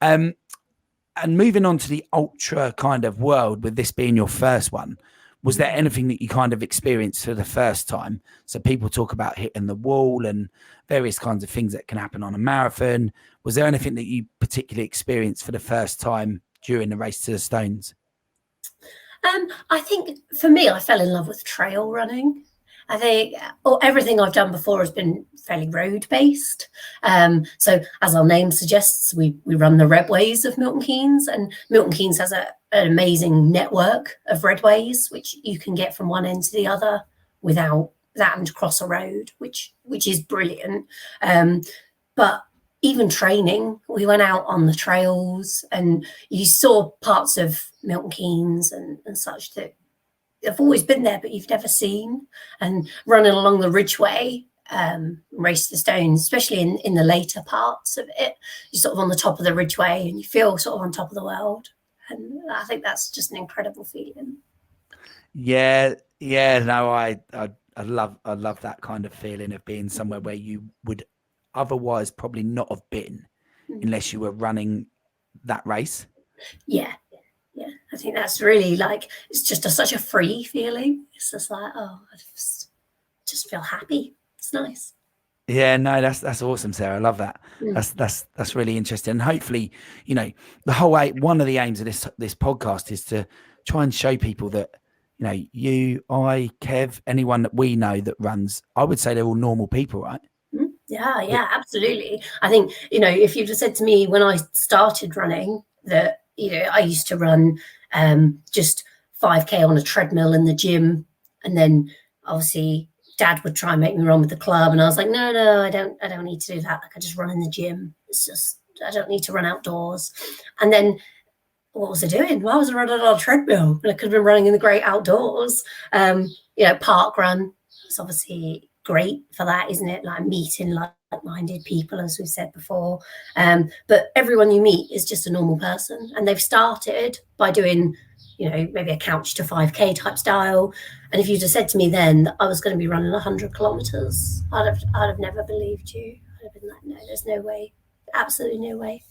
Um, and moving on to the ultra kind of world, with this being your first one, was there anything that you kind of experienced for the first time? So people talk about hitting the wall and various kinds of things that can happen on a marathon. Was there anything that you particularly experienced for the first time during the race to the Stones? I think for me, I fell in love with trail running. I think everything I've done before has been fairly road based. So, as our name suggests, we run the redways of Milton Keynes, and Milton Keynes has an amazing network of redways, which you can get from one end to the other without having to cross a road, which is brilliant. But even training, we went out on the trails and you saw parts of Milton Keynes and such that have always been there, but you've never seen. And running along the Ridgeway, Race to the Stones, especially in the later parts of it, you're sort of on the top of the Ridgeway and you feel sort of on top of the world. And I think that's just an incredible feeling. Yeah, yeah. No, I love that kind of feeling of being somewhere where you would otherwise probably not have been unless you were running that race. Yeah. Yeah, I think that's really like, it's just such a free feeling. It's just like, oh, I just feel happy. It's nice. Yeah, no, that's awesome, Sarah. I love that. Mm. That's really interesting. And hopefully, the whole one of the aims of this podcast is to try and show people that, you, I, Kev, anyone that we know that runs, I would say they're all normal people, right? Yeah, absolutely. I think, if you'd have said to me when I started running that, I used to run just 5K on a treadmill in the gym. And then obviously Dad would try and make me run with the club. And I was like, no, I don't need to do that. Like, I just run in the gym. It's just, I don't need to run outdoors. And then what was I doing? Why was I running on a treadmill? And I could have been running in the great outdoors. Park run. It's obviously great for that, isn't it? Like meeting like-minded people, as we've said before. But everyone you meet is just a normal person, and they've started by doing, maybe a couch to 5K type style. And if you'd have said to me then that I was going to be running 100 kilometers, I'd have never believed you. I'd have been like, no, there's no way, absolutely no way.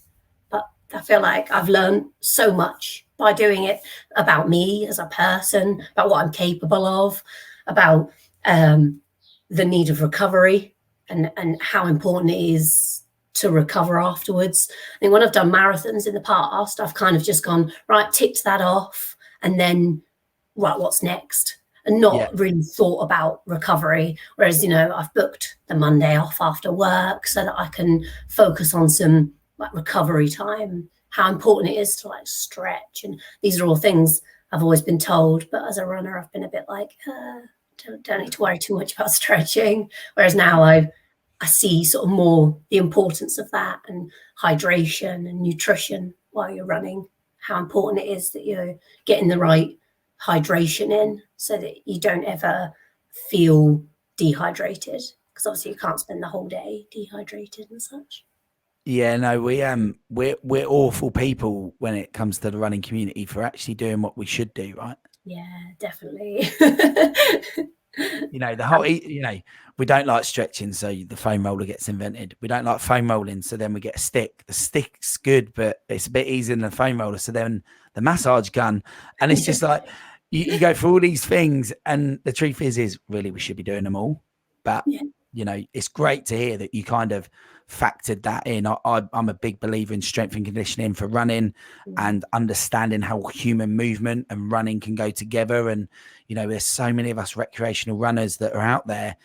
But I feel like I've learned so much by doing it about me as a person, about what I'm capable of, about the need of recovery and how important it is to recover afterwards. I think when I've done marathons in the past, I've kind of just gone, right, ticked that off, and then, right, what's next? And not really thought about recovery. Whereas, I've booked the Monday off after work so that I can focus on some like recovery time, how important it is to like stretch. And these are all things I've always been told. But as a runner, I've been a bit like, don't need to worry too much about stretching. Whereas now I see sort of more the importance of that, and hydration and nutrition while you're running, how important it is that you're getting the right hydration in so that you don't ever feel dehydrated, because obviously you can't spend the whole day dehydrated and such. Yeah, no, we're awful people when it comes to the running community for actually doing what we should do, right? Yeah, definitely. The whole, we don't like stretching, so the foam roller gets invented. We don't like foam rolling, so then we get a stick. The stick's good, but it's a bit easier than the foam roller. So then the massage gun, and it's just like you go through all these things, and the truth is really we should be doing them all. But it's great to hear that you kind of factored that in. I'm a big believer in strength and conditioning for running, and understanding how human movement and running can go together. And there's so many of us recreational runners that are out there.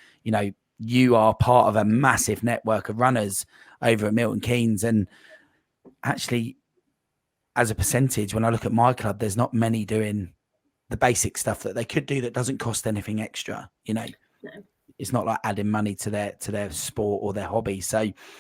You are part of a massive network of runners over at Milton Keynes, and actually, as a percentage, when I look at my club, there's not many doing the basic stuff that they could do that doesn't cost anything extra. No. It's not like adding money to their sport or their hobby. So